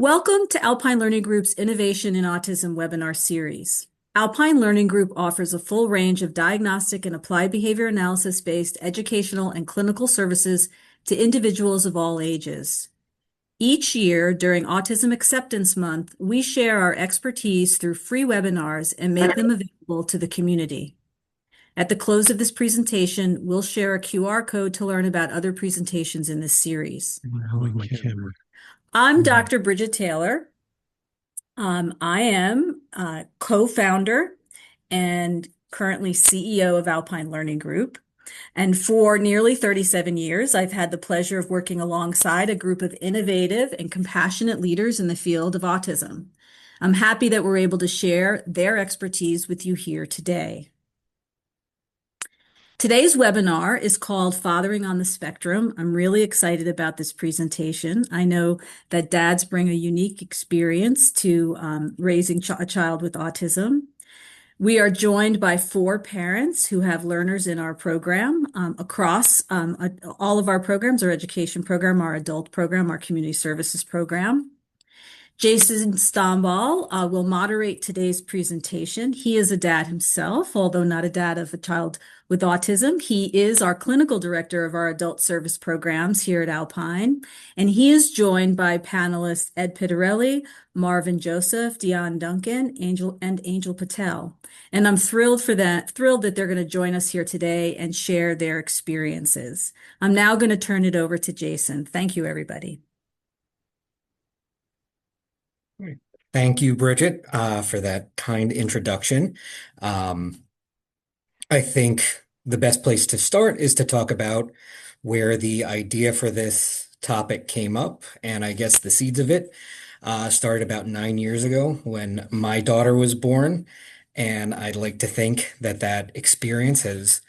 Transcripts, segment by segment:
Welcome to Alpine Learning Group's Innovation in Autism Webinar Series. Alpine Learning Group offers a full range of diagnostic and applied behavior analysis-based educational and clinical services to individuals of all ages. Each year during Autism Acceptance Month, we share our expertise through free webinars and make them available to the community. At the close of this presentation, we'll share a QR code to learn about other presentations in this series. My camera. I'm Dr. Bridget Taylor. I am co-founder and currently CEO of Alpine Learning Group. And for nearly 37 years, I've had the pleasure of working alongside a group of innovative and compassionate leaders in the field of autism. I'm happy that we're able to share their expertise with you here today. Today's webinar is called Fathering on the Spectrum. I'm really excited about this presentation. I know that dads bring a unique experience to raising a child with autism. We are joined by 4 parents who have learners in our program across all of our programs, our education program, our adult program, our community services program. Jason Stomball will moderate today's presentation. He is a dad himself, although not a dad of a child with autism. He is our clinical director of our adult service programs here at Alpine, and he is joined by panelists Ed Pitarelli, Marvin Joseph, Dion Duncan, Angel Patel. And I'm thrilled that they're going to join us here today and share their experiences. I'm now going to turn it over to Jason. Thank you, everybody. Thank you, Bridget, for that kind introduction. I think the best place to start is to talk about where the idea for this topic came up, and I guess the seeds of it started about 9 years ago when my daughter was born, and I'd like to think that that experience has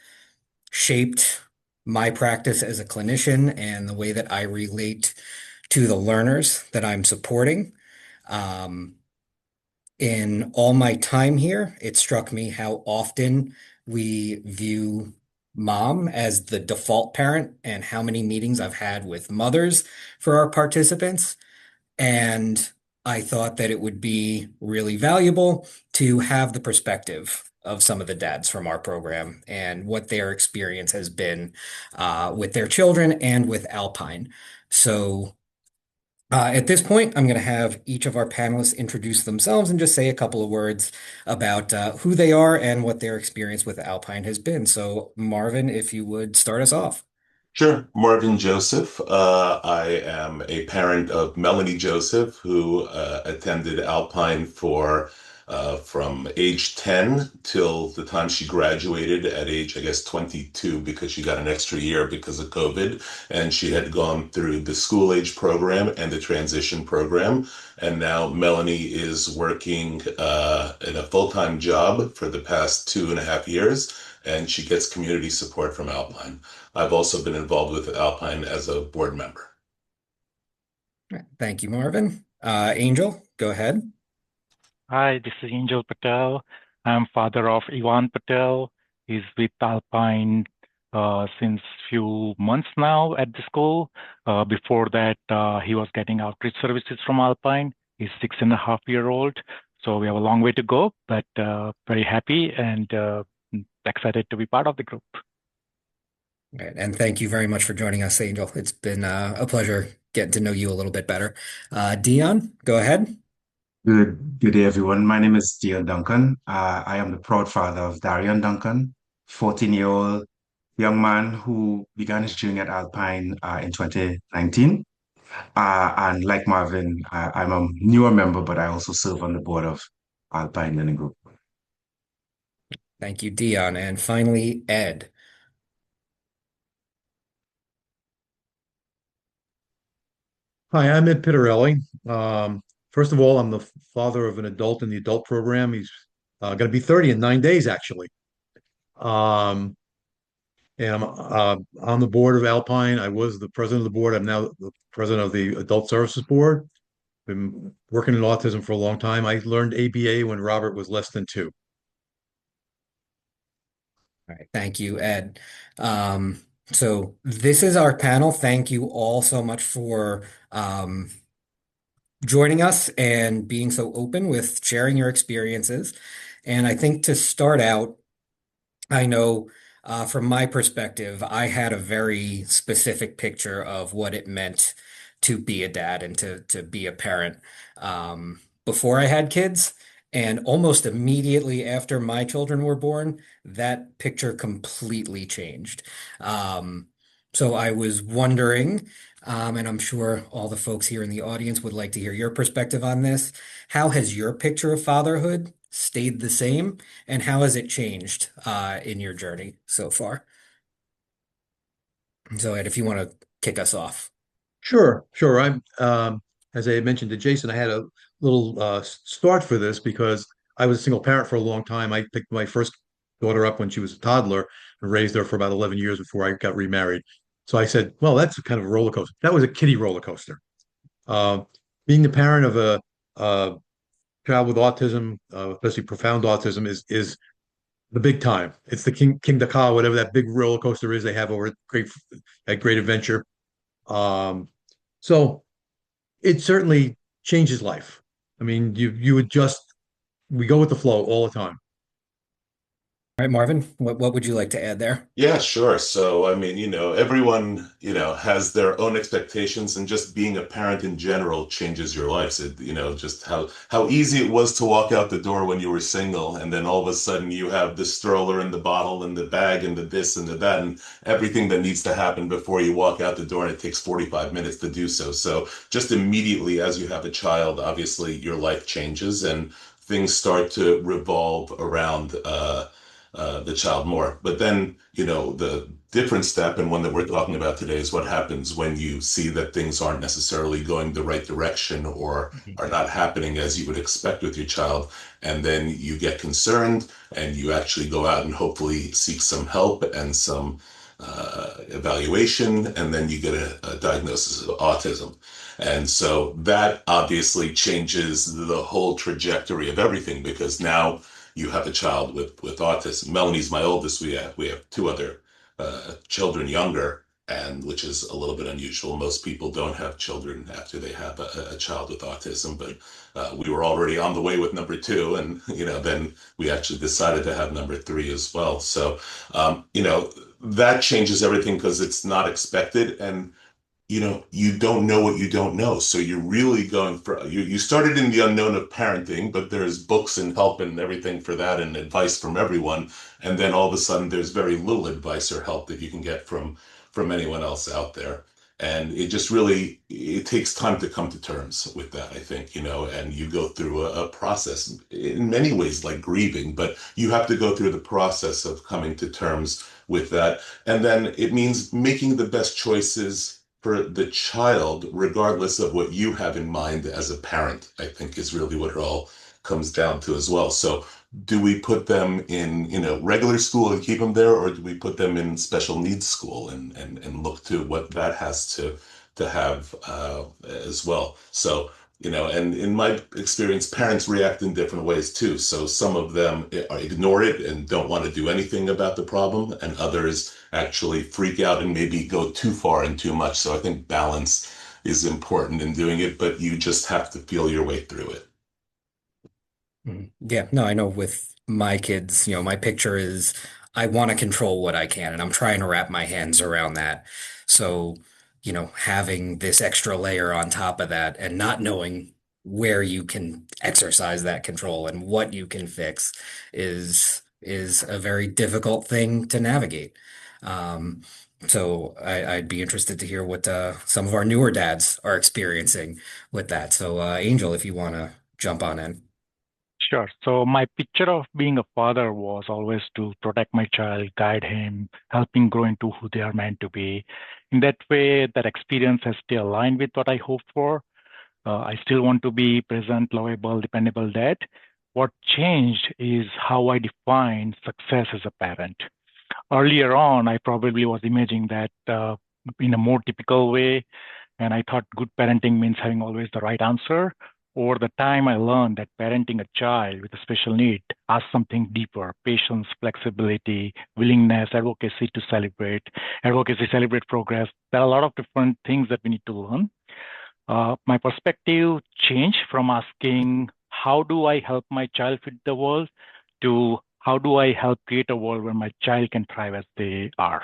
shaped my practice as a clinician and the way that I relate to the learners that I'm supporting. In all my time here, it struck me how often we view mom as the default parent and how many meetings I've had with mothers for our participants. And I thought that it would be really valuable to have the perspective of some of the dads from our program and what their experience has been with their children and with Alpine. So at this point, I'm going to have each of our panelists introduce themselves and just say a couple of words about who they are and what their experience with Alpine has been. So, Marvin, if you would start us off. Sure. Marvin Joseph. I am a parent of Melanie Joseph, who attended Alpine for from age 10 till the time she graduated at age, I guess, 22, because she got an extra year because of COVID. And she had gone through the school age program and the transition program. And now Melanie is working in a full-time job for the past 2.5 years, and she gets community support from Alpine. I've also been involved with Alpine as a board member. Thank you, Marvin. Angel, go ahead. Hi, this is Angel Patel. I'm father of Ivan Patel. He's with Alpine since few months now at the school. Before that, he was getting outreach services from Alpine. He's 6.5-year-old. So we have a long way to go, but very happy and excited to be part of the group. Right, and thank you very much for joining us, Angel. It's been a pleasure getting to know you a little bit better. Dion, go ahead. Good day, everyone. My name is Dion Duncan. I am the proud father of Darian Duncan, 14-year-old young man who began his journey at Alpine in 2019. And like Marvin, I'm a newer member, but I also serve on the board of Alpine Learning Group. Thank you, Dion. And finally, Ed. Hi, I'm Ed Pitarelli. First of all, I'm the father of an adult in the adult program. He's going to be 30 in 9 days, actually. And I'm on the board of Alpine. I was the president of the board. I'm now the president of the Adult Services Board. Been working in autism for a long time. I learned ABA when Robert was less than 2. All right, thank you, Ed. So this is our panel. Thank you all so much for joining us and being so open with sharing your experiences. And I think to start out, I know from my perspective, I had a very specific picture of what it meant to be a dad and to be a parent before I had kids. And almost immediately after my children were born, that picture completely changed. Um, so I was wondering, and I'm sure all the folks here in the audience would like to hear your perspective on this. How has your picture of fatherhood stayed the same? And how has it changed in your journey so far? So, Ed, if you want to kick us off. Sure, sure. As I had mentioned to Jason, I had a little start for this because I was a single parent for a long time. I picked my first daughter up when she was a toddler and raised her for about 11 years before I got remarried. So I said, well, that's a kind of a roller coaster. That was a kiddie roller coaster. Uh, Being the parent of a child with autism, especially profound autism, is the big time. It's the King Dakar, whatever that big roller coaster is they have over at Great Adventure. Um, so it certainly changes life. I mean, you adjust, we go with the flow all the time. All right, Marvin, what would you like to add there? Yeah, sure. So, I mean, everyone, has their own expectations, and just being a parent in general changes your lives. Just how easy it was to walk out the door when you were single, and then all of a sudden you have the stroller and the bottle and the bag and the this and the that and everything that needs to happen before you walk out the door, and it takes 45 minutes to do so. So, just immediately as you have a child, obviously your life changes and things start to revolve around the child more. But then, the different step, and one that we're talking about today, is what happens when you see that things aren't necessarily going the right direction or Mhm. are not happening as you would expect with your child. And then you get concerned and you actually go out and hopefully seek some help and some evaluation, and then you get a diagnosis of autism. And so that obviously changes the whole trajectory of everything, because now you have a child with autism. Melanie's my oldest. We have two other children younger, and which is a little bit unusual. Most people don't have children after they have a child with autism, but we were already on the way with number two, and then we actually decided to have number three as well. So that changes everything because it's not expected, and you don't know what you don't know. So you're really going for, you started in the unknown of parenting, but there's books and help and everything for that and advice from everyone. And then all of a sudden there's very little advice or help that you can get from anyone else out there. And it takes time to come to terms with that, I think, and you go through a process in many ways like grieving, but you have to go through the process of coming to terms with that. And then it means making the best choices for the child, regardless of what you have in mind as a parent, I think is really what it all comes down to as well. So do we put them in, regular school and keep them there, or do we put them in special needs school and look to what that has to have as well? So, and in my experience, parents react in different ways too. So some of them ignore it and don't want to do anything about the problem, and others actually freak out and maybe go too far and too much. So I think balance is important in doing it, but you just have to feel your way through it. Mhm. Yeah, no, I know with my kids, my picture is I want to control what I can, and I'm trying to wrap my hands around that. So, having this extra layer on top of that and not knowing where you can exercise that control and what you can fix is a very difficult thing to navigate. Um, so I'd be interested to hear what some of our newer dads are experiencing with that. So, Angel, if you want to jump on in. Sure. So my picture of being a father was always to protect my child, guide him, help him grow into who they are meant to be. In that way, that experience has still aligned with what I hope for. I still want to be present, lovable, dependable dad. What changed is how I define success as a parent. Earlier on, I probably was imagining that in a more typical way, and I thought good parenting means having always the right answer. Over the time, I learned that parenting a child with a special need asks something deeper: patience, flexibility, willingness, advocacy, celebrate progress. There are a lot of different things that we need to learn. my perspective changed from asking, how do I help my child fit the world, to how do I help create a world where my child can thrive as they are?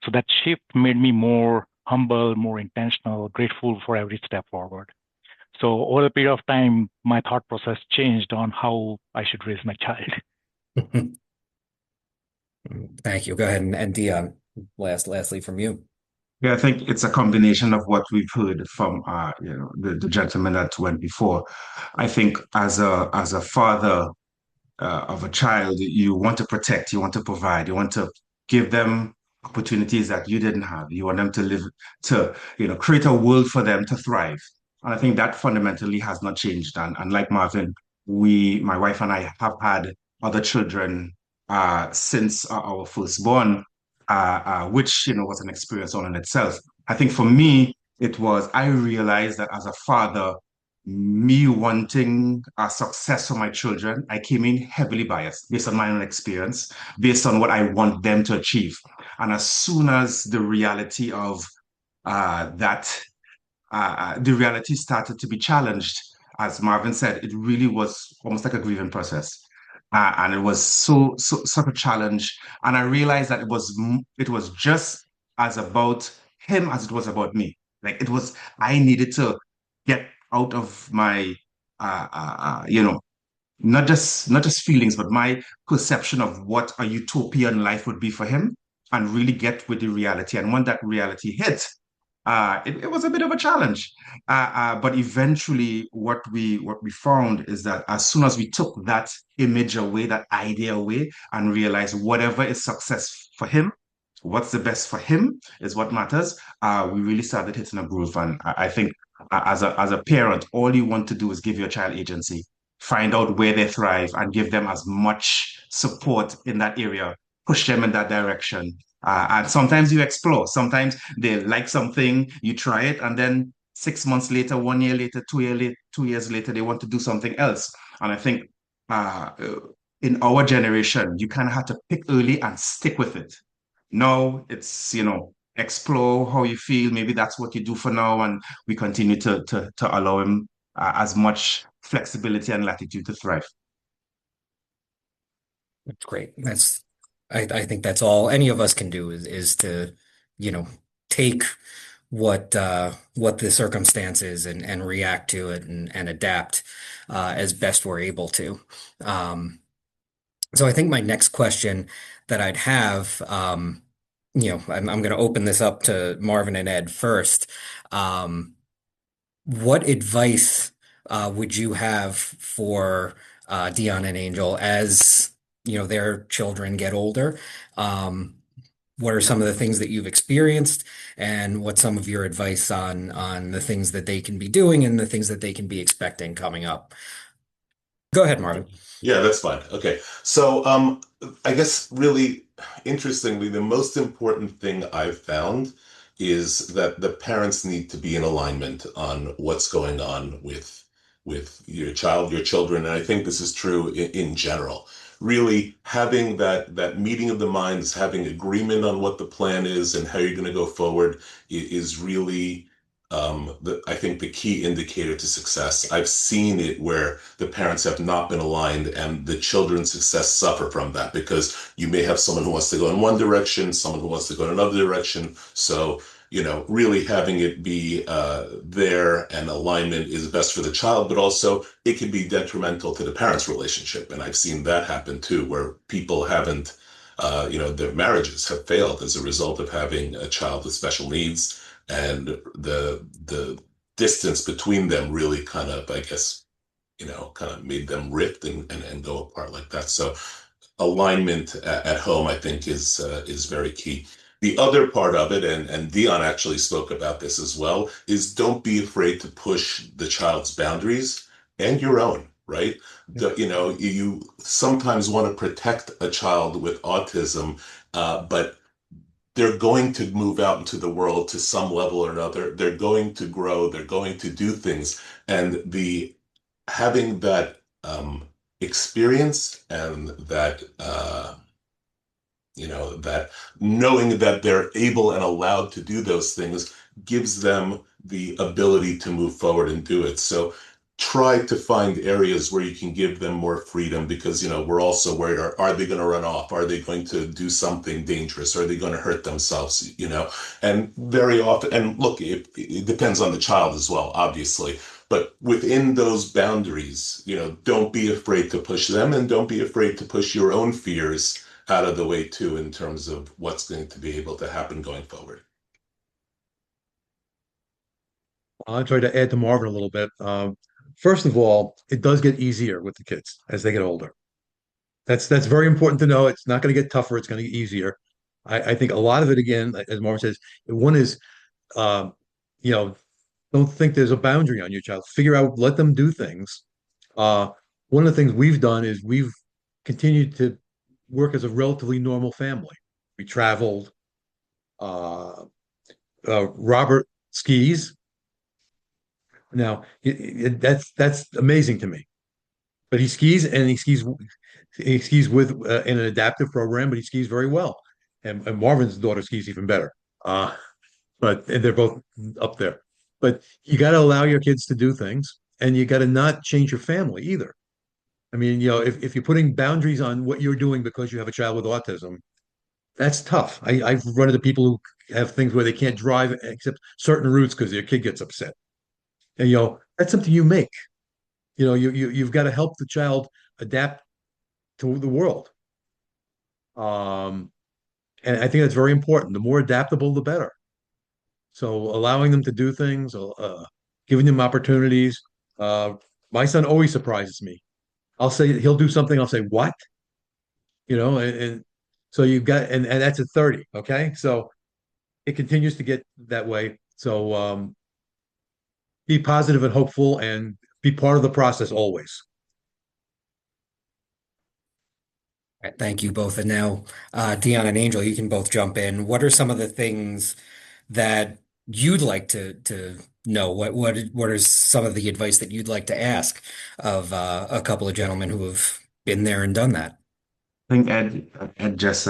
So that shift made me more humble, more intentional, grateful for every step forward. So over a period of time, my thought process changed on how I should raise my child. Thank you. Go ahead and Dion, lastly from you. Yeah, I think it's a combination of what we've heard from the gentleman that went before. I think as a father of a child, you want to protect, you want to provide, you want to give them opportunities that you didn't have. You want them to live, to, create a world for them to thrive. And I think that fundamentally has not changed. And like Marvin, my wife and I have had other children since our firstborn, which, was an experience all in itself. I think for me, I realized that as a father, me wanting a success for my children, I came in heavily biased based on my own experience, based on what I want them to achieve. And as soon as the reality started to be challenged, as Marvin said, it really was almost like a grieving process. And it was such a challenge. And I realized that it was just as about him as it was about me. Like I needed to get out of my, not just feelings, but my perception of what a utopian life would be for him, and really get with the reality. And when that reality hit, it was a bit of a challenge. But eventually, what we found is that as soon as we took that image away, that idea away, and realized whatever is success for him, what's the best for him is what matters. We really started hitting a groove, and I think as a parent, all you want to do is give your child agency, find out where they thrive, and give them as much support in that area, push them in that direction. And sometimes you explore. Sometimes they like something, you try it, and then 6 months later, 1 year later, 2 years later, they want to do something else. And I think uh, in our generation, you kind of have to pick early and stick with it. Now it's, explore how you feel. Maybe that's what you do for now, and we continue to allow him as much flexibility and latitude to thrive. That's great. I think that's all any of us can do is to, take what the circumstance is and react to it and adapt as best we're able to. So I think my next question that I'd have, I'm going to open this up to Marvin and Ed first. What advice would you have for Dion and Angel as their children get older? What are some of the things that you've experienced, and what's some of your advice on the things that they can be doing and the things that they can be expecting coming up? Go ahead, Marvin. Yeah, that's fine. Okay. So, I guess really interestingly, the most important thing I've found is that the parents need to be in alignment on what's going on with your child, your children, and I think this is true in general. Really having that meeting of the minds, having agreement on what the plan is and how you're going to go forward is really I think the key indicator to success. I've seen it where the parents have not been aligned and the children's success suffer from that, because you may have someone who wants to go in one direction, someone who wants to go in another direction. So, really having it be there and alignment is best for the child, but also it can be detrimental to the parents' relationship. And I've seen that happen too, where people haven't, their marriages have failed as a result of having a child with special needs, and the distance between them really kind of, I guess, kind of made them rift and go apart like that. So alignment at home, I think, is very key. The other part of it, and Dion actually spoke about this as well, is don't be afraid to push the child's boundaries and your own, right? You sometimes want to protect a child with autism, but they're going to move out into the world to some level or another. They're going to grow. They're going to do things. And having that experience and that, that knowing that they're able and allowed to do those things gives them the ability to move forward and do it. So try to find areas where you can give them more freedom because, we're also worried, are they going to run off? Are they going to do something dangerous? Are they going to hurt themselves? And very often, and look, it depends on the child as well, obviously. But within those boundaries, don't be afraid to push them and don't be afraid to push your own fears out of the way too, in terms of what's going to be able to happen going forward. I'll try to add to Marvin a little bit. First of all, it does get easier with the kids as they get older. That's very important to know. It's not going to get tougher. It's going to get easier. I think a lot of it, again, as Marvin says, one is, um, you know, don't think there's a boundary on your child. Figure out, let them do things. Uh, one of the things we've done is we've continued to work as a relatively normal family. We traveled. Uh, Robert skis. Now, that's amazing to me. But he skis with in an adaptive program, but he skis very well. And Marvin's daughter skis even better. Uh, and they're both up there. But you got to allow your kids to do things, and you got to not change your family either. I mean, if you're putting boundaries on what you're doing because you have a child with autism, that's tough. I've run into people who have things where they can't drive except certain routes because their kid gets upset. And that's something you make. You've got to help the child adapt to the world. Um, and I think that's very important. The more adaptable, the better. So allowing them to do things, giving them opportunities. Uh, my son always surprises me. I'll say he'll do something. I'll say, "What?" And so you've got, and that's at 30. Okay, so it continues to get that way. So be positive and hopeful, and be part of the process always. Thank you both. And now, Dion and Angel, you can both jump in. What are some of the things that you'd like to know? What is some of the advice that you'd like to ask of a couple of gentlemen who have been there and done that? I think Ed just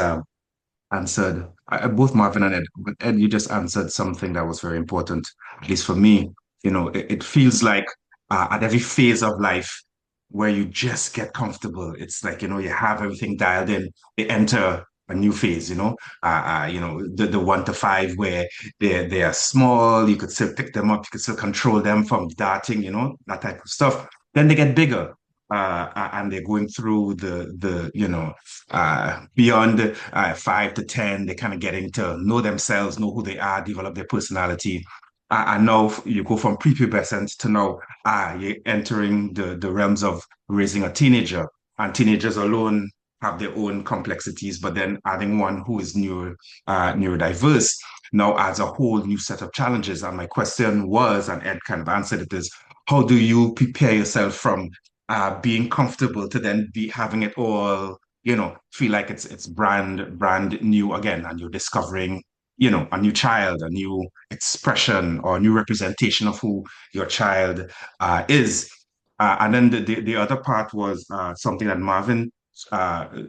answered, both Marvin and Ed, but Ed, you just answered something that was very important, at least for me. It feels like at every phase of life where you just get comfortable, it's like, you have everything dialed in, they enter a new phase, the 1 to 5 where they are small, you could still pick them up, you could still control them from darting, that type of stuff. Then they get bigger. And they're going through beyond 5 to 10, they're kind of getting to know themselves, know who they are, develop their personality. And now you go from prepubescent to now you're entering the realms of raising a teenager. And teenagers alone have their own complexities, but then adding one who is neurodiverse now adds a whole new set of challenges. And my question was, and Ed kind of answered it, is how do you prepare yourself from being comfortable to then be having it all, feel like it's brand new again, and you're discovering, a new child, a new expression or a new representation of who your child is. And then the other part was something that Marvin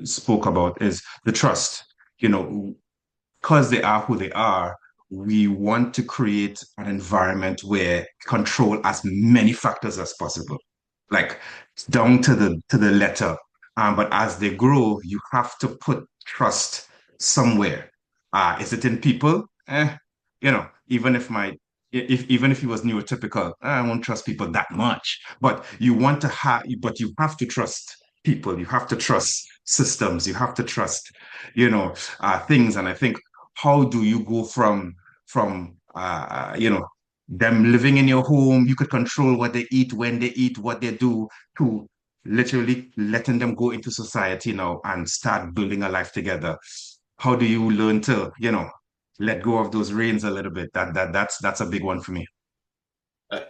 spoke about is the trust. Because they are who they are, we want to create an environment where control as many factors as possible, like down to the letter. But as they grow, you have to put trust somewhere. Is it in people? Even if he was neurotypical, I won't trust people that much. But you have to trust people. You have to trust systems. You have to trust, things. And I think, how do you go from them living in your home, you could control what they eat, when they eat, what they do, to literally letting them go into society now and start building a life together? How do you learn to, let go of those reins a little bit? That's a big one for me. Uh,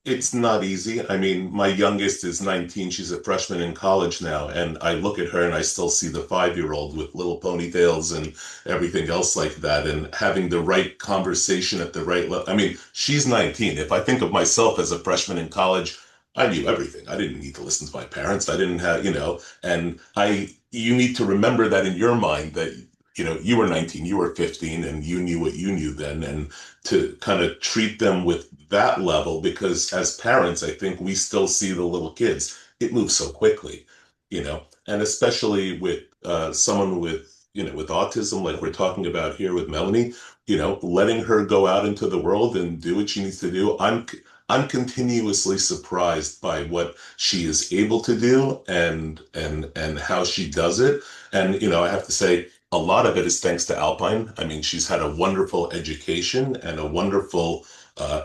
It's not easy. I mean, my youngest is 19. She's a freshman in college now. And I look at her and I still see the 5-year-old with little ponytails and everything else like that. And having the right conversation at the right level. I mean, she's 19. If I think of myself as a freshman in college, I knew everything. I didn't need to listen to my parents. I didn't have, and you need to remember that in your mind that you were 19, you were 15, and you knew what you knew then. And to kind of treat them with that level, because as parents, I think we still see the little kids. It moves so quickly, and especially with someone with autism, like we're talking about here with Melanie, letting her go out into the world and do what she needs to do. I'm continuously surprised by what she is able to do and how she does it. And I have to say, a lot of it is thanks to Alpine. I mean, she's had a wonderful education and a wonderful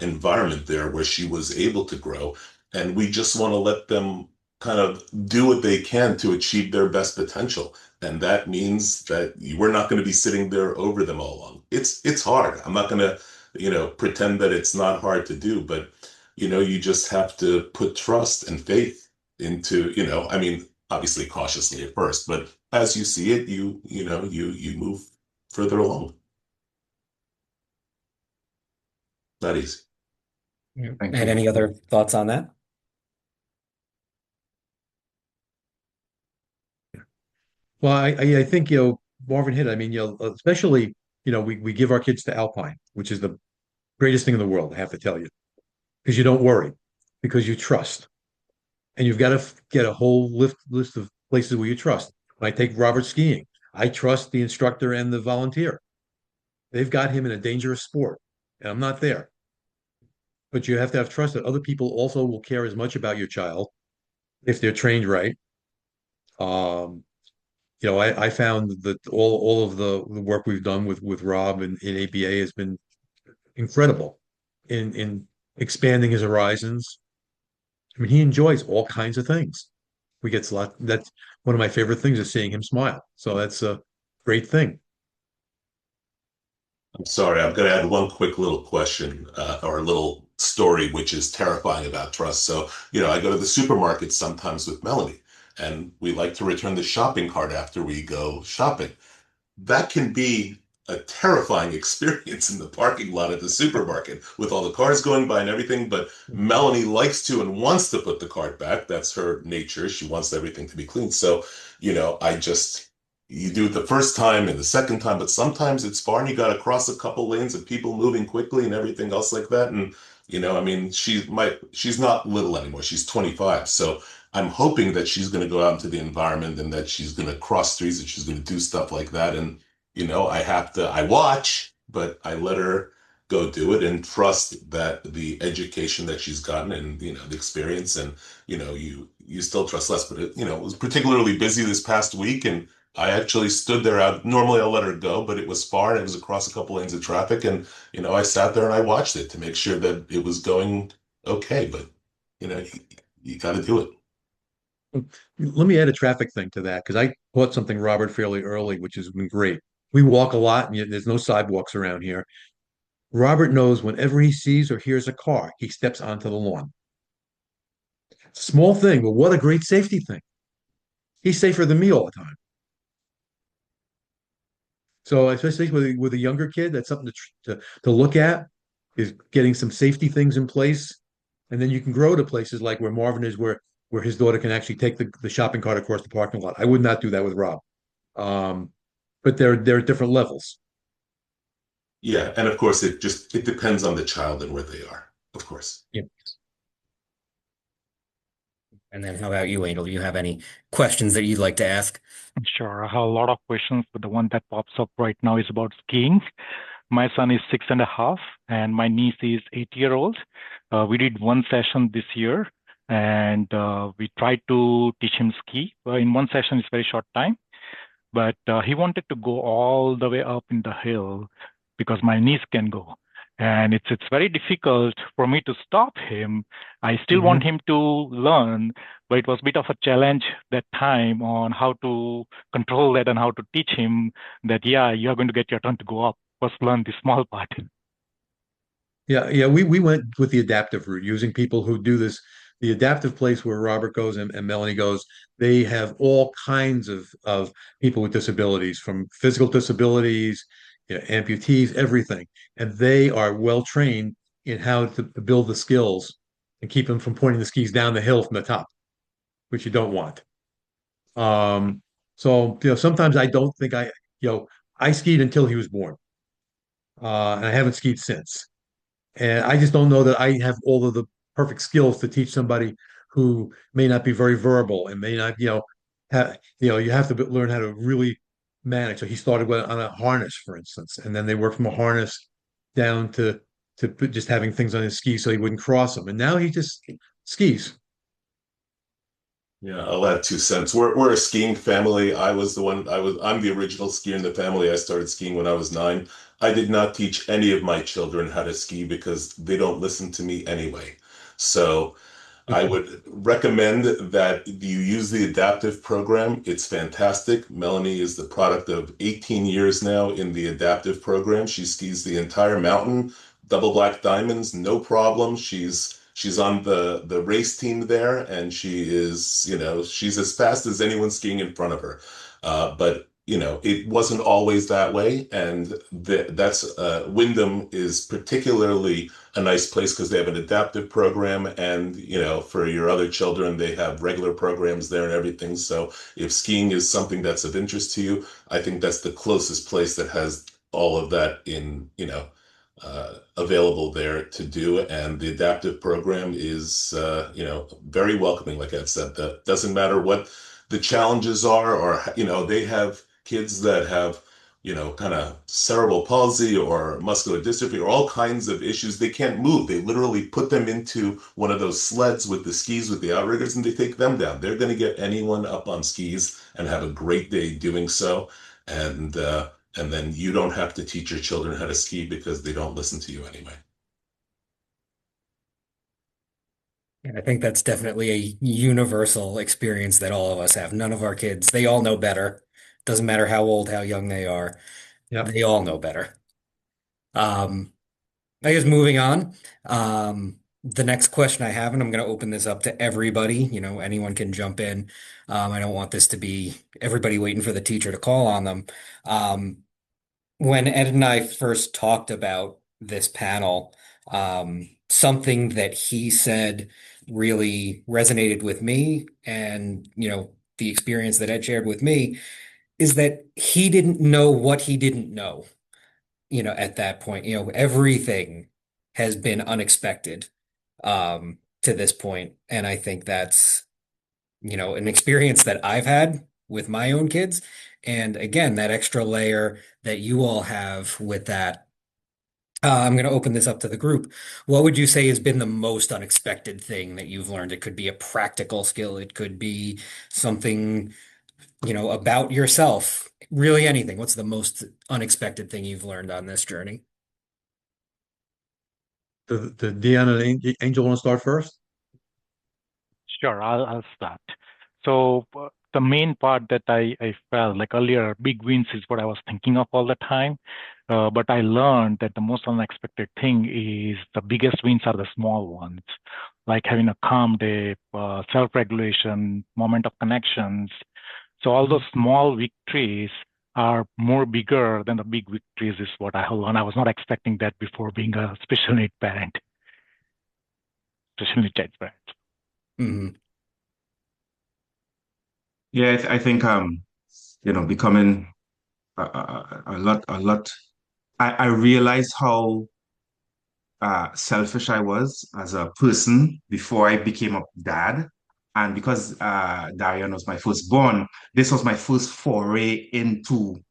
environment there where she was able to grow. And we just want to let them kind of do what they can to achieve their best potential. And that means that we're not going to be sitting there over them all along. It's hard. I'm not going to, pretend that it's not hard to do, but you just have to put trust and faith into, I mean, obviously cautiously at first, but as you see it, you move further along. Not easy. Thank And you. any other thoughts on that? Well, I think, Marvin hit it. I mean, especially, we give our kids to Alpine, which is the greatest thing in the world, I have to tell you, because you don't worry, because you trust. And you've got to get a whole list of places where you trust. When I take Robert skiing, I trust the instructor and the volunteer. They've got him in a dangerous sport, and I'm not there. But you have to have trust that other people also will care as much about your child if they're trained right. Um, I found that all of the work we've done with Rob and in ABA has been incredible in expanding his horizons. I mean, he enjoys all kinds of things. We get a lot. That's one of my favorite things is seeing him smile. So that's a great thing. I'm sorry, I'm going to add one quick little question or a little story, which is terrifying about trust. So, I go to the supermarket sometimes with Melanie, and we like to return the shopping cart after we go shopping. That can be a terrifying experience in the parking lot at the supermarket with all the cars going by and everything. But Melanie likes to and wants to put the cart back. That's her nature. She wants everything to be clean. So, you do it the first time and the second time, but sometimes it's far and you got to cross a couple lanes of people moving quickly and everything else like that. And, I mean, she's not little anymore. She's 25. So I'm hoping that she's going to go out into the environment and that she's going to cross streets and she's going to do stuff like that. And, I watch, but I let her go do it and trust that the education that she's gotten and, the experience and, you still trust less, but it was particularly busy this past week. And I actually stood there out. Normally I'll let her go, but it was far and it was across a couple lanes of traffic. And, I sat there and I watched it to make sure that it was going okay. But, you got to do it. Let me add a traffic thing to that because I caught something, Robert, fairly early, which has been great. We walk a lot, and yet there's no sidewalks around here. Robert knows whenever he sees or hears a car, he steps onto the lawn. Small thing, but what a great safety thing. He's safer than me all the time. So especially with a younger kid, that's something to look at is getting some safety things in place, and then you can grow to places like where Marvin is, where his daughter can actually take the shopping cart across the parking lot. I would not do that with Rob, but they're at different levels. Yeah. And of course, it depends on the child and where they are, of course. Yep. And then how about you, Angel? Do you have any questions that you'd like to ask? Sure. I have a lot of questions, but the one that pops up right now is about skiing. My son is 6.5, and my niece is 8-year-old. We did one session this year, and we tried to teach him ski. In one session, it's very short time, but he wanted to go all the way up in the hill because my niece can go. And it's very difficult for me to stop him. I still want him to learn, but it was a bit of a challenge that time on how to control that and how to teach him that, yeah, you're going to get your turn to go up. First learn the small part. Yeah. We went with the adaptive route, using people who do this. The adaptive place where Robert goes and Melanie goes, they have all kinds of people with disabilities, from physical disabilities, amputees, everything. And they are well trained in how to build the skills and keep them from pointing the skis down the hill from the top, which you don't want. Um, so sometimes I don't think I skied until he was born, and I haven't skied since. And I just don't know that I have all of the perfect skills to teach somebody who may not be very verbal and may not, you have to learn how to really manage. So he started on a harness, for instance, and then they worked from a harness down to just having things on his skis so he wouldn't cross them. And now he just skis. Yeah, I'll add 2 cents. We're a skiing family. I'm the original skier in the family. I started skiing when I was 9. I did not teach any of my children how to ski because they don't listen to me anyway. So I would recommend that you use the adaptive program. It's fantastic. Melanie is the product of 18 years now in the adaptive program. She skis the entire mountain, double black diamonds, no problem. She's on the race team there, and she's as fast as anyone skiing in front of her. But it wasn't always that way, and that's Wyndham is particularly a nice place because they have an adaptive program, and for your other children they have regular programs there and everything. So if skiing is something that's of interest to you, I think that's the closest place that has all of that in available there to do. And the adaptive program is very welcoming. Like I said, that doesn't matter what the challenges are, or they have kids that have kind of cerebral palsy or muscular dystrophy or all kinds of issues. They can't move. They literally put them into one of those sleds with the skis with the outriggers and they take them down. They're going to get anyone up on skis and have a great day doing so. And then you don't have to teach your children how to ski because they don't listen to you anyway. Yeah, I think that's definitely a universal experience that all of us have. None of our kids, they all know better. Doesn't matter how old, how young they are, Yep. they all know better. Um, I guess moving on. The next question I have, and I'm going to open this up to everybody, anyone can jump in. I don't want this to be everybody waiting for the teacher to call on them. Um, when Ed and I first talked about this panel, something that he said really resonated with me, and the experience that Ed shared with me is that he didn't know what he didn't know. At that point, everything has been unexpected to this point, and I think that's an experience that I've had with my own kids. And again, that extra layer that you all have with that. I'm going to open this up to the group. What would you say has been the most unexpected thing that you've learned? It could be a practical skill. It could be something, about yourself. Really anything. What's the most unexpected thing you've learned on this journey? The Dion and Angel want to start first? Sure, I'll start. So the main part that I felt like earlier, big wins is what I was thinking of all the time. But I learned that the most unexpected thing is the biggest wins are the small ones, like having a calm day, self-regulation, moment of connections. So all those small victories are more bigger than the big victories is what I learned. I was not expecting that before being a special need parent, special need child parent. Mhm. Yeah, I think becoming a lot. I realized how selfish I was as a person before I became a dad. And because Darian was my firstborn, this was my first foray into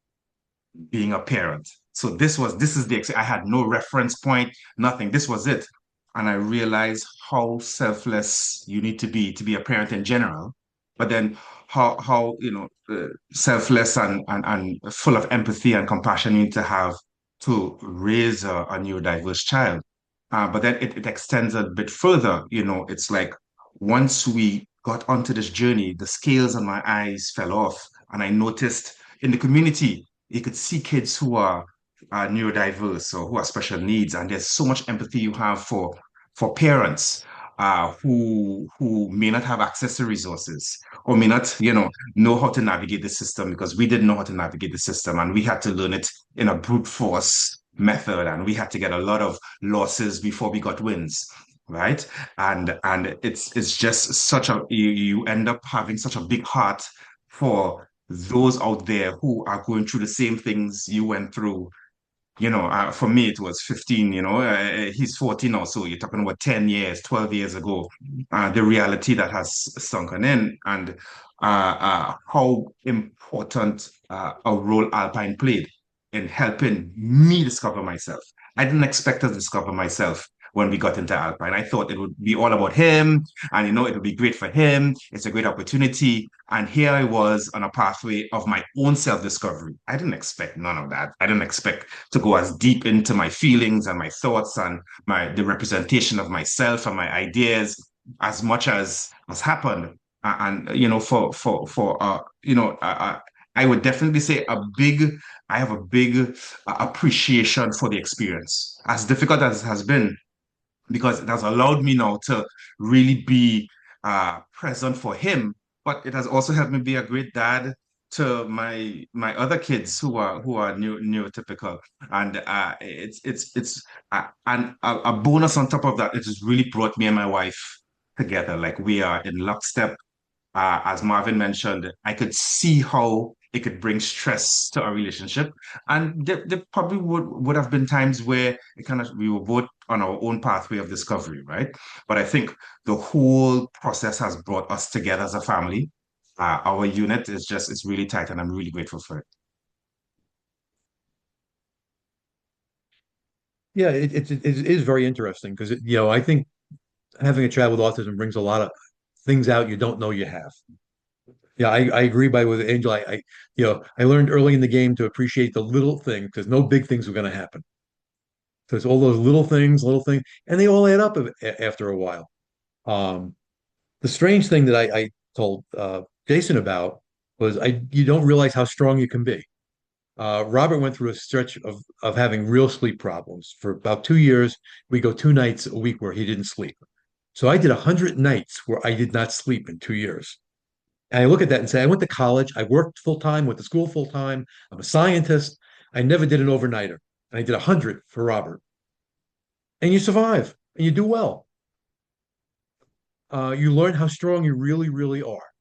being a parent. So this is I had no reference point, nothing. This was it. And I realized how selfless you need to be a parent in general, but then how selfless and full of empathy and compassion you need to have to raise a neurodiverse child. But then it extends a bit further. It's like once we got onto this journey, the scales on my eyes fell off, and I noticed in the community you could see kids who are neurodiverse or who are special needs, and there's so much empathy you have for parents who may not have access to resources or may not, know how to navigate the system, because we didn't know how to navigate the system and we had to learn it in a brute force method, and we had to get a lot of losses before we got wins. Right. And it's just such you end up having such a big heart for those out there who are going through the same things you went through. For me, it was 15, he's 14 or so. You're talking about 10 years, 12 years ago. The reality that has sunken in, and how important a role Alpine played in helping me discover myself. I didn't expect to discover myself when we got into Alpine. I thought it would be all about him, and it would be great for him. It's a great opportunity. And here I was on a pathway of my own self-discovery. I didn't expect none of that. I didn't expect to go as deep into my feelings and my thoughts and the representation of myself and my ideas as much as has happened. And I would definitely say I have a big appreciation for the experience, as difficult as it has been, because it has allowed me now to really be present for him. But it has also helped me be a great dad to my other kids who are neurotypical, and and a bonus on top of that. It has really brought me and my wife together. Like, we are in lockstep. As Marvin mentioned, I could see how it could bring stress to our relationship. And there probably would have been times where we were both on our own pathway of discovery, right? But I think the whole process has brought us together as a family. Our unit it's really tight, and I'm really grateful for it. Yeah, it is very interesting because I think having a child with autism brings a lot of things out you don't know you have. Yeah, I agree with Angel. I learned early in the game to appreciate the little thing because no big things were going to happen. So it's all those little things, and they all add up after a while. Um, the strange thing that I told Jason about was you don't realize how strong you can be. Robert went through a stretch of having real sleep problems for about 2 years. We go 2 nights a week where he didn't sleep. So I did 100 nights where I did not sleep in 2 years. And I look at that and say, I went to college, I worked full time, went to school full time, I'm a scientist. I never did an overnighter. And I did 100 for Robert. And you survive and you do well. You learn how strong you really, really are.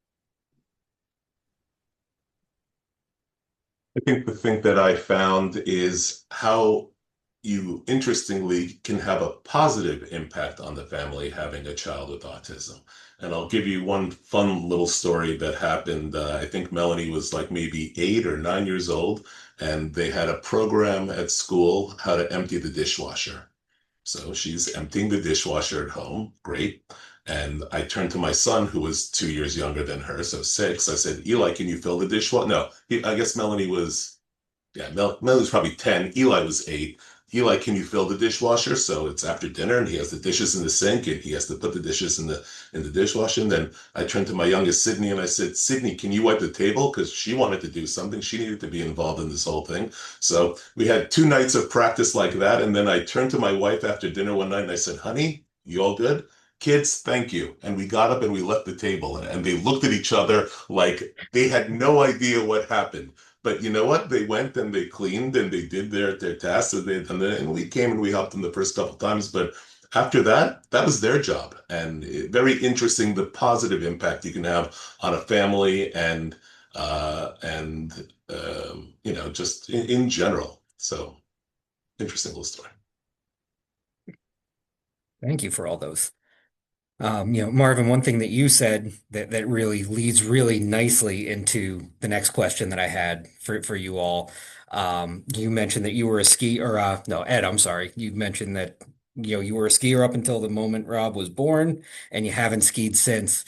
I think the thing that I found is how you interestingly can have a positive impact on the family having a child with autism. And I'll give you one fun little story that happened. I think Melanie was like maybe 8 or 9 years old, and they had a program at school how to empty the dishwasher. So she's emptying the dishwasher at home. Great. And I turned to my son, who was 2 years younger than her, so 6. I said, Eli, can you fill the dishwasher? No, I guess Melanie was, yeah, Melanie was probably 10. Eli was 8. Eli, can you fill the dishwasher? So it's after dinner, and he has the dishes in the sink, and he has to put the dishes in the dishwasher. And then I turned to my youngest, Sydney, and I said, Sydney, can you wipe the table? Because she wanted to do something. She needed to be involved in this whole thing. So we had 2 nights of practice like that. And then I turned to my wife after dinner one night and I said, honey, you all good? Kids, thank you. And we got up and we left the table, and they looked at each other like they had no idea what happened. But you know what? They went and they cleaned and they did their tasks, and and we came and we helped them the first couple times. But after that, that was their job. And very interesting, the positive impact you can have on a family and just in general. So interesting little story. Thank you for all those. Marvin, one thing that you said that really leads really nicely into the next question that I had for you all. You mentioned that you were a ski or no, Ed, I'm sorry. You mentioned that you were a skier up until the moment Rob was born, and you haven't skied since.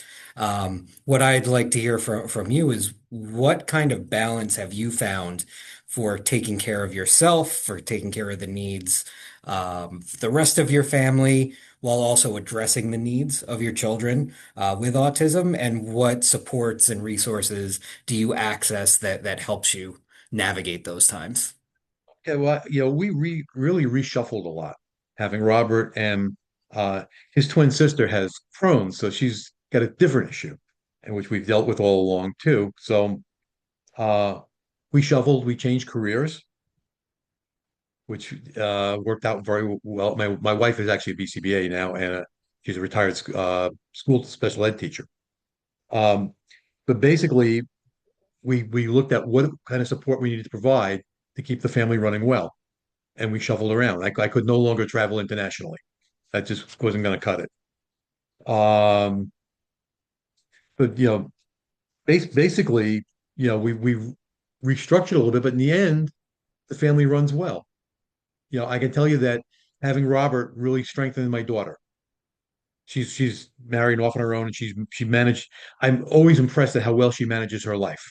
What I'd like to hear from you is what kind of balance have you found for taking care of yourself, for taking care of the needs the rest of your family, while also addressing the needs of your children with autism, and what supports and resources do you access that helps you navigate those times? Yeah, well, we really reshuffled a lot, having Robert, and his twin sister has Crohn's, so she's got a different issue, and which we've dealt with all along too. So uh, we changed careers, which worked out very well. My wife is actually a BCBA now, and she's a retired school special ed teacher. But basically, we looked at what kind of support we needed to provide to keep the family running well, and we shuffled around. I could no longer travel internationally. That just wasn't going to cut it. But basically, we restructured a little bit, but in the end, the family runs well. I can tell you that having Robert really strengthened my daughter. She's married and off on her own, and she managed. I'm always impressed at how well she manages her life,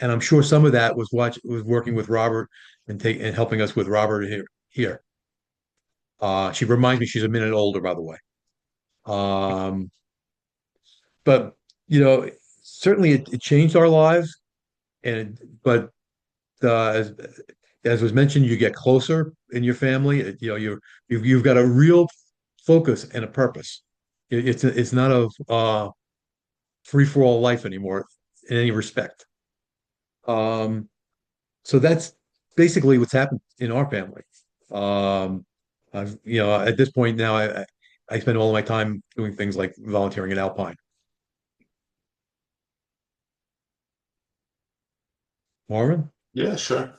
and I'm sure some of that was working with Robert and helping us with Robert here. She reminds me she's a minute older, by the way. Um, but certainly it changed our lives, but as was mentioned, you get closer in your family. You've got a real focus and a purpose. It's not a free for all life anymore in any respect. Um, so that's basically what's happened in our family. At this point now, I spend all of my time doing things like volunteering at Alpine. Marvin? Yeah, sure.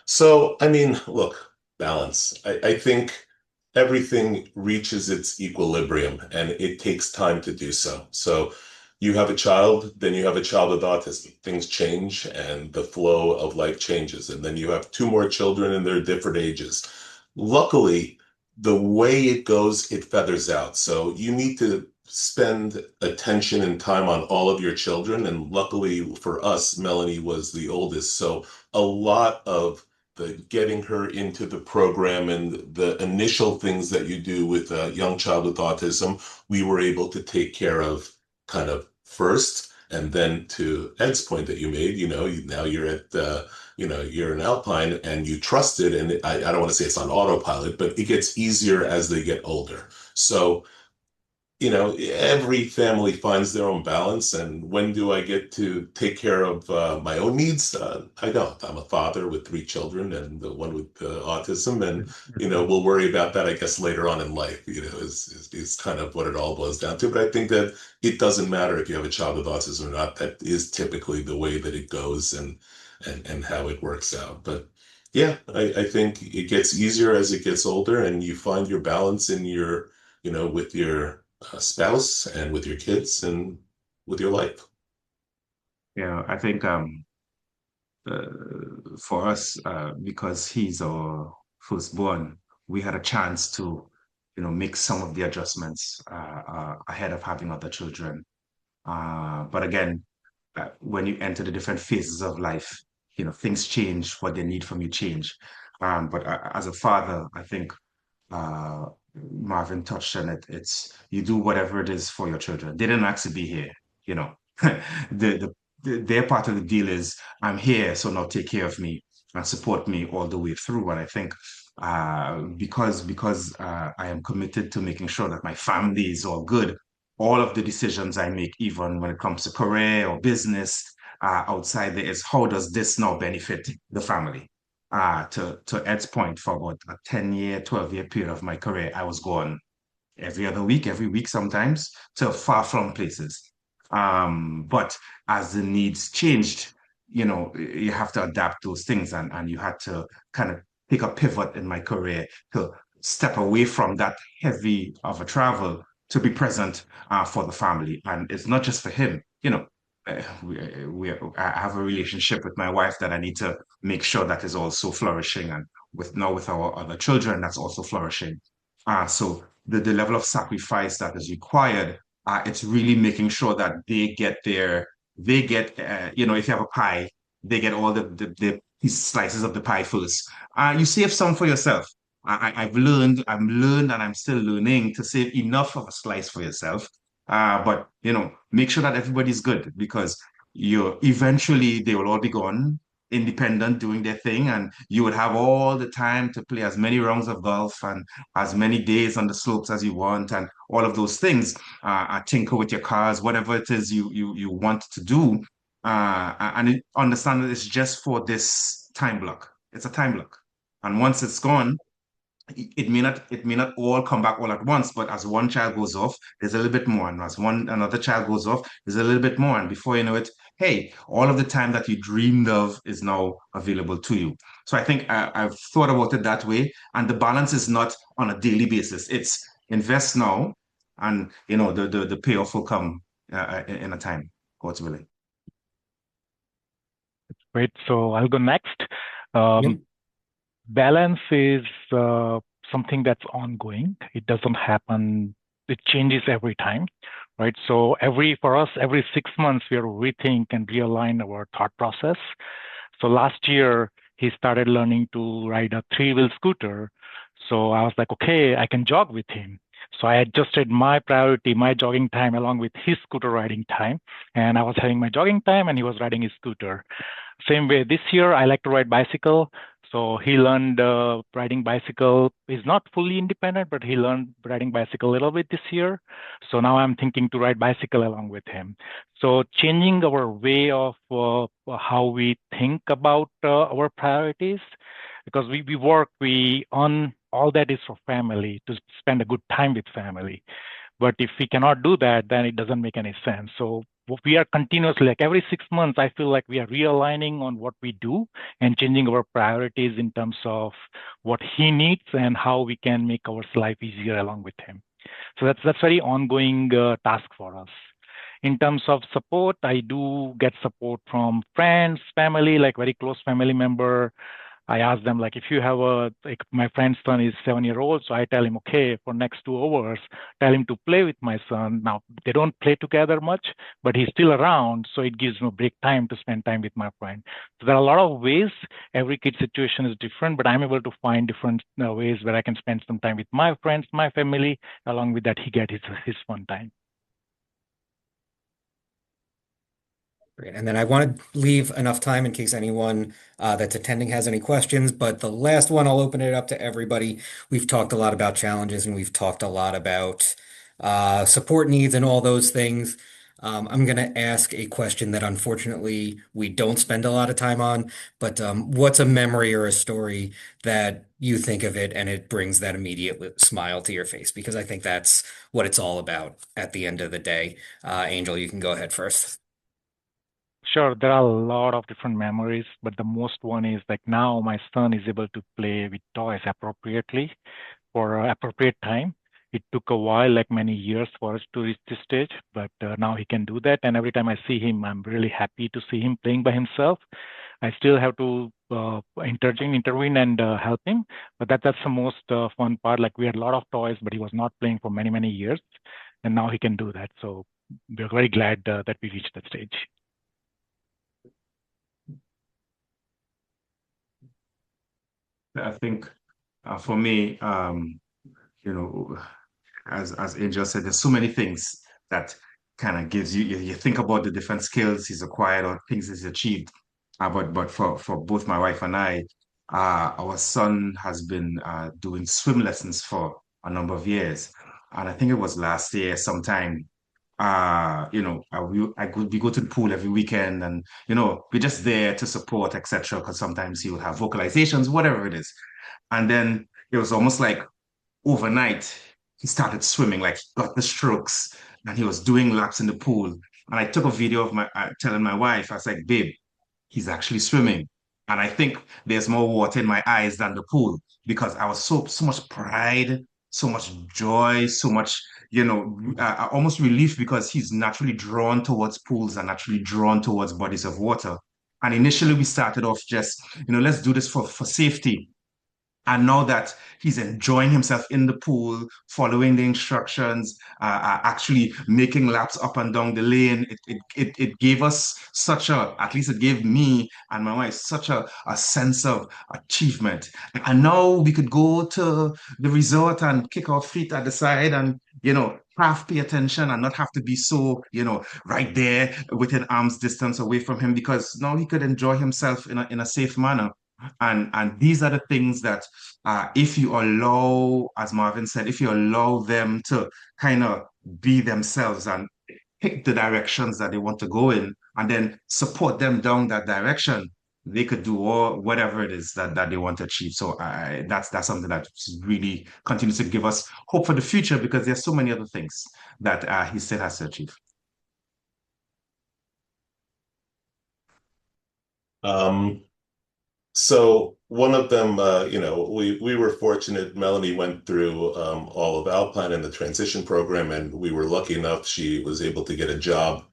So, I mean, look, balance. I think everything reaches its equilibrium and it takes time to do so. So, you have a child, then you have a child with autism. Things change and the flow of life changes. And then you have two more children and they're different ages. Luckily, the way it goes, it feathers out. So, you need to spend attention and time on all of your children. And luckily for us, Melanie was the oldest. So, a lot of the getting her into the program and the initial things that you do with a young child with autism, we were able to take care of kind of first. And then to Ed's point that you made, now you're at, you're in Alpine and you trust it. And I don't want to say it's on autopilot, but it gets easier as they get older. So every family finds their own balance. And when do I get to take care of my own needs? I don't. I'm a father with three children and the one with autism. And, we'll worry about that, I guess, later on in life, is kind of what it all boils down to. But I think that it doesn't matter if you have a child with autism or not. That is typically the way that it goes and how it works out. But yeah, I think it gets easier as it gets older and you find your balance in with your spouse and with your kids and with your life. Yeah, I think uh, for us, because he's our firstborn, we had a chance to, make some of the adjustments ahead of having other children. But again, when you enter the different phases of life, things change, what they need from you change. But as a father, I think uh, Marvin touched on it. It's you do whatever it is for your children. They didn't ask to be here, you know. Their part of the deal is I'm here, so now take care of me and support me all the way through. And I think because I am committed to making sure that my family is all good, all of the decisions I make, even when it comes to career or business outside there, is how does this now benefit the family? To Ed's point, for about a 10-year, 12-year period of my career, I was gone every other week, every week sometimes, to far flung places. But as the needs changed, you have to adapt those things. And you had to kind of take a pivot in my career to step away from that heavy of a travel to be present for the family. And it's not just for him, I have a relationship with my wife that I need to make sure that is also flourishing, and with our other children, that's also flourishing. So the level of sacrifice that is required, it's really making sure that if you have a pie, they get all the slices of the pie first. You save some for yourself. I'm learned and I'm still learning to save enough of a slice for yourself. But make sure that everybody's good, because you eventually they will all be gone, independent, doing their thing, and you would have all the time to play as many rounds of golf and as many days on the slopes as you want, and all of those things. Tinker with your cars, whatever it is you want to do, understand that it's just for this time block. It's a time block, and once it's gone, it may not all come back all at once, but as one child goes off, there's a little bit more, and as one another child goes off, there's a little bit more, and before you know it, hey, all of the time that you dreamed of is now available to you. So I think I've thought about it that way, and the balance is not on a daily basis. It's invest now, and the payoff will come in a time, God's willing. Great. So I'll go next. Yep. Balance is something that's ongoing. It doesn't happen. It changes every time, right? So for us, every 6 months, we are rethink and realign our thought process. So last year, he started learning to ride a three-wheel scooter. So I was like, okay, I can jog with him. So I adjusted my priority, my jogging time along with his scooter riding time. And I was having my jogging time and he was riding his scooter. Same way this year, I like to ride bicycle. So he learned riding bicycle. He's not fully independent, but he learned riding bicycle a little bit this year. So now I'm thinking to ride bicycle along with him. So changing our way of how we think about our priorities, because we earn all that is for family, to spend a good time with family. But if we cannot do that, then it doesn't make any sense. So we are continuously, like every 6 months, I feel like we are realigning on what we do and changing our priorities in terms of what he needs and how we can make our life easier along with him. So that's very ongoing task for us. In terms of support, I do get support from friends, family, like very close family member. I ask them, like, if you have like my friend's son is 7 year old, so I tell him, okay, for next 2 hours, tell him to play with my son. Now they don't play together much, but he's still around, so it gives me break time to spend time with my friend. So there are a lot of ways. Every kid situation is different, but I'm able to find different ways where I can spend some time with my friends, my family. Along with that, he get his fun time. Great. And then I want to leave enough time in case anyone that's attending has any questions. But the last one, I'll open it up to everybody. We've talked a lot about challenges and we've talked a lot about support needs and all those things. I'm going to ask a question that unfortunately we don't spend a lot of time on. But what's a memory or a story that you think of it and it brings that immediate smile to your face? Because I think that's what it's all about at the end of the day. Angel, you can go ahead first. Sure, there are a lot of different memories, but the most one is like now my son is able to play with toys appropriately for appropriate time. It took a while, like many years, for us to reach this stage, but now he can do that. And every time I see him, I'm really happy to see him playing by himself. I still have to intervene and help him, but that's the most fun part. Like we had a lot of toys, but he was not playing for many, many years, and now he can do that. So we're very glad that we reached that stage. I think for me, you know, as Angel said, there's so many things that kind of gives you think about the different skills he's acquired or things he's achieved. But for both my wife and I, our son has been doing swim lessons for a number of years. And I think it was last year sometime. We go to the pool every weekend, and we're just there to support, etc. Because sometimes he will have vocalizations, whatever it is. And then it was almost like overnight, he started swimming, like he got the strokes, and he was doing laps in the pool. And I took a video of my telling my wife, I was like, babe, he's actually swimming. And I think there's more water in my eyes than the pool because I was so much pride, so much joy, so much, almost relief because he's naturally drawn towards pools and naturally drawn towards bodies of water. And initially we started off just, let's do this for safety. And now that he's enjoying himself in the pool, following the instructions, actually making laps up and down the lane, it gave us at least it gave me and my wife such a sense of achievement. And now we could go to the resort and kick our feet at the side and, half pay attention and not have to be so, right there within arm's distance away from him because now he could enjoy himself in a safe manner. And these are the things that if you allow, as Marvin said, if you allow them to kind of be themselves and pick the directions that they want to go in and then support them down that direction, they could do or whatever it is that they want to achieve. So that's something that really continues to give us hope for the future because there's so many other things that he still has to achieve. Um, So one of them, we were fortunate. Melanie went through all of Alpine and the transition program, and we were lucky enough she was able to get a job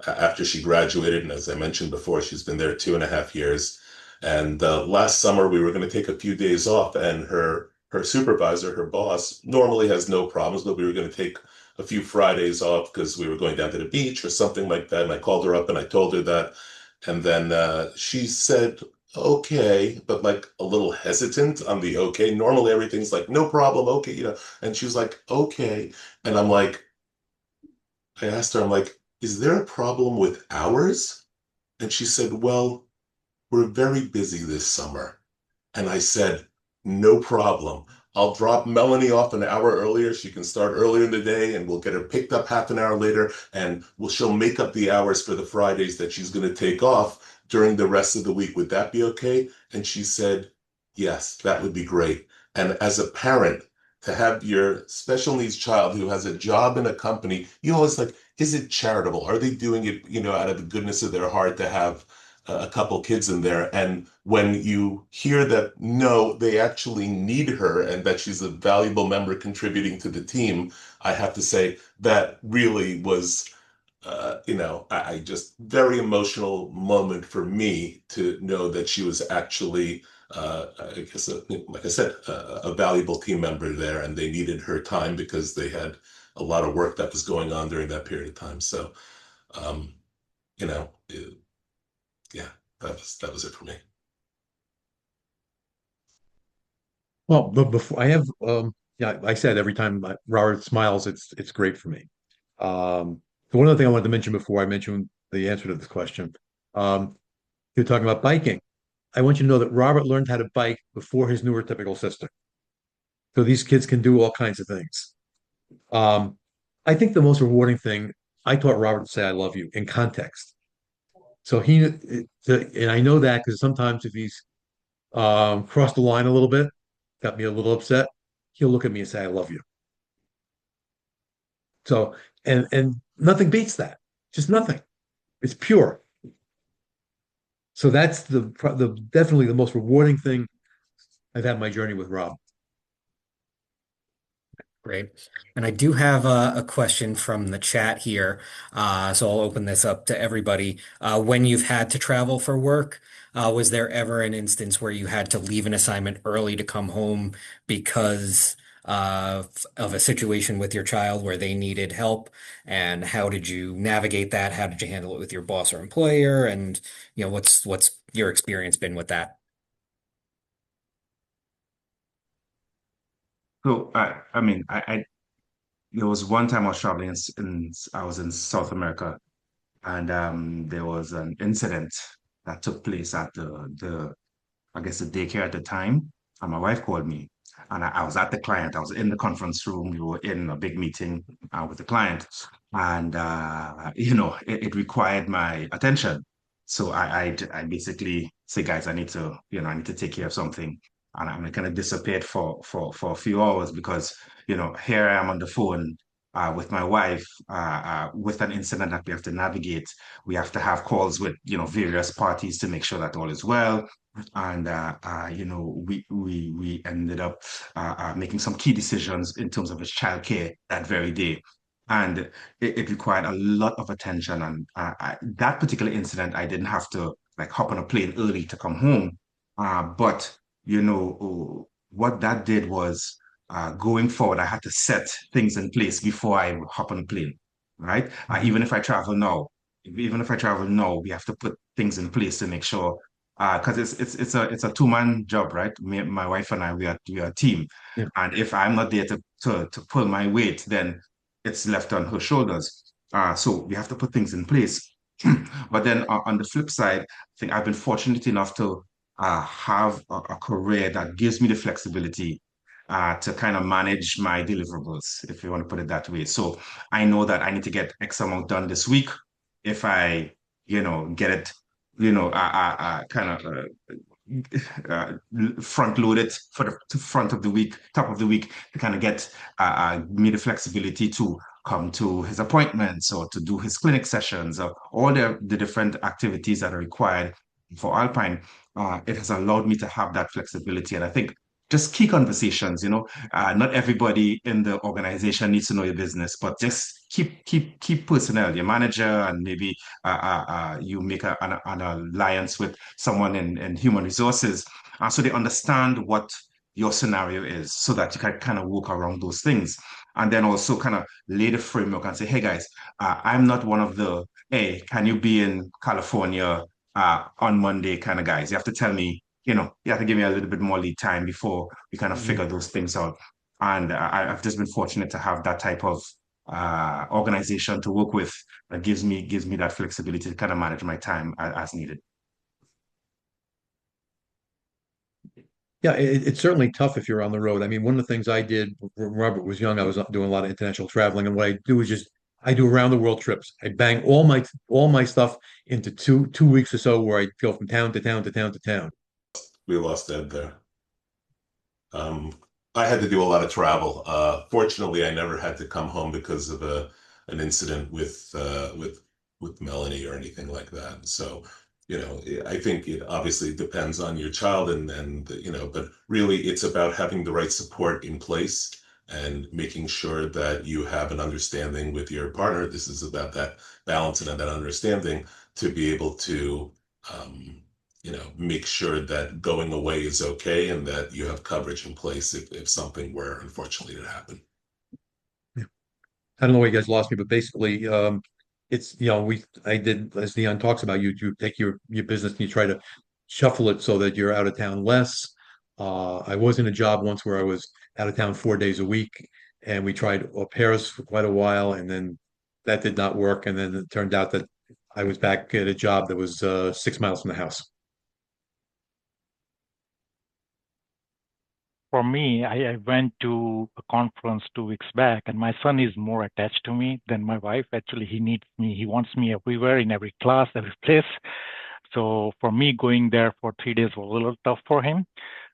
after she graduated. And as I mentioned before, she's been there 2.5 years. And last summer we were going to take a few days off, and her supervisor, her boss, normally has no problems, but we were going to take a few Fridays off because we were going down to the beach or something like that. And I called her up and I told her that. And then she said, okay, but like a little hesitant on the okay. Normally everything's like, no problem, okay, And she was like, okay. And I'm like, I asked her, I'm like, is there a problem with hours? And she said, well, we're very busy this summer. And I said, no problem. I'll drop Melanie off an hour earlier. She can start earlier in the day and we'll get her picked up half an hour later and she'll make up the hours for the Fridays that she's going to take off during the rest of the week. Would that be okay? And she said, yes, that would be great. And as a parent, to have your special needs child who has a job in a company, you always like, is it charitable? Are they doing it, out of the goodness of their heart to have a couple kids in there? And when you hear that, no, they actually need her and that she's a valuable member contributing to the team, I have to say that really was, I just very emotional moment for me to know that she was actually, I guess, like I said, a valuable team member there, and they needed her time because they had a lot of work that was going on during that period of time. So, um, you know, yeah, that was it for me. Well, but before I have, yeah, I said every time Robert smiles, it's great for me. So one other thing I wanted to mention before I mention the answer to this question, um, you're talking about biking. I want you to know that Robert learned how to bike before his neurotypical sister. So these kids can do all kinds of things. Um, I think the most rewarding thing, I taught Robert to say "I love you" in context. So and I know that because sometimes if he's crossed the line a little bit, got me a little upset, he'll look at me and say, "I love you." So, and nothing beats that. Just nothing. It's pure. So that's the definitely the most rewarding thing I've had in my journey with Rob. Great. And I do have a question from the chat here. So I'll open this up to everybody. When you've had to travel for work, was there ever an instance where you had to leave an assignment early to come home because of a situation with your child where they needed help? And how did you navigate that? How did you handle it with your boss or employer? And what's your experience been with that? So I mean, I there was one time I was traveling I was in South America, and there was an incident that took place at the I guess the daycare at the time, and my wife called me, and I was at the client. I was in the conference room. We were in a big meeting with the client, and it required my attention. So I basically say, guys, I need to take care of something, and I'm kind of disappeared for a few hours because here I am on the phone. With my wife, with an incident that we have to navigate, we have to have calls with various parties to make sure that all is well, and we ended up making some key decisions in terms of his childcare that very day, and it required a lot of attention. And that particular incident, I didn't have to like hop on a plane early to come home, but what that did was going forward, I had to set things in place before I hop on a plane, right? Mhm. Even if I travel now, we have to put things in place to make sure because it's a two-man job, right? My wife and I, we are a team, Yeah. and if I'm not there to pull my weight, then it's left on her shoulders. So we have to put things in place. But then on the flip side, I think I've been fortunate enough to have a career that gives me the flexibility to kind of manage my deliverables, if you want to put it that way. So I know that I need to get X amount done this week. If I, get it kind of uh, front load it for the front of the week, top of the week, to kind of get me the flexibility to come to his appointments or to do his clinic sessions or all the different activities that are required for Alpine. It has allowed me to have that flexibility. And I think just key conversations, not everybody in the organization needs to know your business, but just keep personnel, your manager, and maybe you make an alliance with someone in human resources, so they understand what your scenario is, so that you can kind of work around those things, and then also kind of lay the framework and say, hey guys, I'm not one of the, hey, can you be in California on Monday kind of guys. You have to tell me, you have to give me a little bit more lead time before we kind of figure those things out. And I've just been fortunate to have that type of organization to work with that gives me that flexibility to kind of manage my time as needed. Yeah, it's certainly tough if you're on the road. I mean, one of the things I did when Robert was young, I was doing a lot of international traveling, and what I do is just I do around the world trips. I bang all my stuff into two weeks or so, where I go from town to town to town to town. We lost Ed there. Um, I had to do a lot of travel. Fortunately, I never had to come home because of an incident with Melanie or anything like that. So, I think it obviously depends on your child but really it's about having the right support in place and making sure that you have an understanding with your partner. This is about that balance and that understanding to be able to um, make sure that going away is okay and that you have coverage in place if something were unfortunately to happen. Yeah. I don't know why you guys lost me, but basically, it's I did, as Dion talks about, you take your business and you try to shuffle it so that you're out of town less. I was in a job once where I was out of town 4 days a week, and we tried au pairs for quite a while, and then that did not work. And then it turned out that I was back at a job that was 6 miles from the house. For me, I went to a conference 2 weeks back, and my son is more attached to me than my wife. Actually, he needs me. He wants me everywhere, in every class, every place. So for me, going there for 3 days was a little tough for him.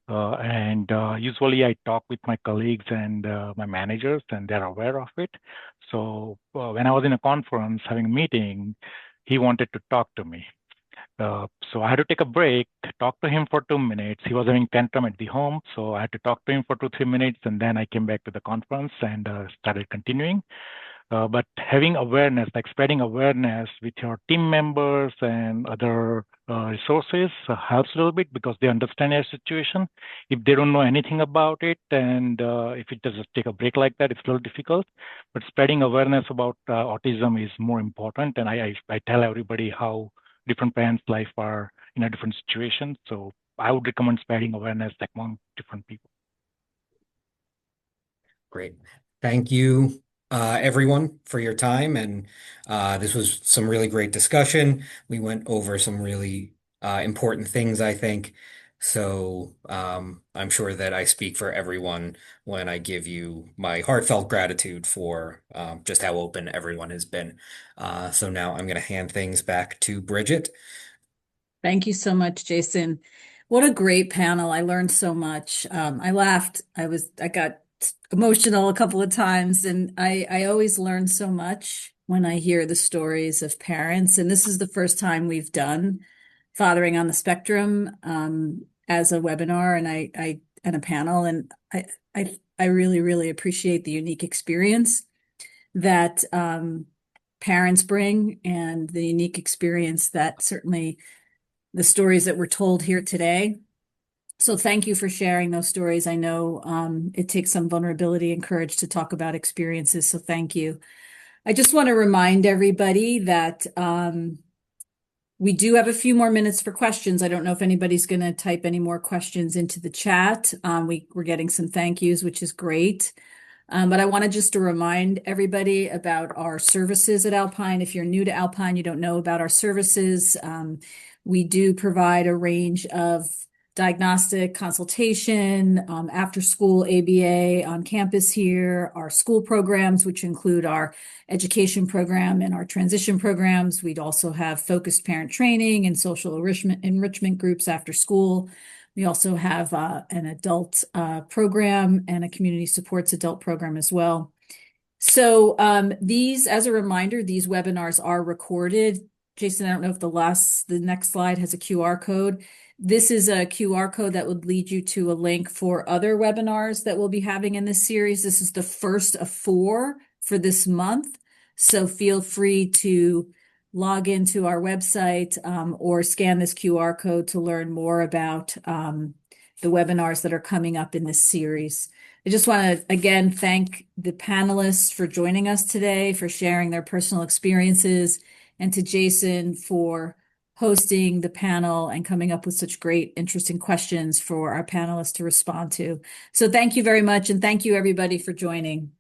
And usually I talk with my colleagues and my managers, and they're aware of it. So when I was in a conference having a meeting, he wanted to talk to me. So I had to take a break, talk to him for 2 minutes. He was having tantrum at the home, so I had to talk to him for 2, 3 minutes, and then I came back to the conference and started continuing. But having awareness, like spreading awareness with your team members and other resources helps a little bit because they understand your situation. If they don't know anything about it, and if it does take a break like that, it's a little difficult. But spreading awareness about autism is more important. And I tell everybody how different parents' life are in a different situation. So I would recommend spreading awareness among different people. Great. Thank you, everyone, for your time. And this was some really great discussion. We went over some really important things, I think. So I'm sure that I speak for everyone when I give you my heartfelt gratitude for just how open everyone has been. So now I'm going to hand things back to Bridget. Thank you so much, Jason. What a great panel. I learned so much. I laughed. I got emotional a couple of times, and I always learn so much when I hear the stories of parents. And this is the first time we've done Fathering on the Spectrum as a webinar and a panel. And I really, really appreciate the unique experience that parents bring and the unique experience that certainly the stories that were told here today. So thank you for sharing those stories. I know it takes some vulnerability and courage to talk about experiences, so thank you. I just want to remind everybody that we do have a few more minutes for questions. I don't know if anybody's going to type any more questions into the chat. We're getting some thank yous, which is great. But I wanted just to remind everybody about our services at Alpine. If you're new to Alpine, you don't know about our services. We do provide a range of diagnostic consultation, after school ABA on campus here, our school programs, which include our education program and our transition programs. We'd also have focused parent training and social enrichment groups after school. We also have an adult program and a community supports adult program as well. So as a reminder, these webinars are recorded. Jason, I don't know if the next slide has a QR code. This is a QR code that would lead you to a link for other webinars that we'll be having in this series. This is the first of 4 for this month. So feel free to log into our website or scan this QR code to learn more about the webinars that are coming up in this series. I just want to, again, thank the panelists for joining us today, for sharing their personal experiences, and to Jason for hosting the panel and coming up with such great, interesting questions for our panelists to respond to. So thank you very much, and thank you, everybody, for joining.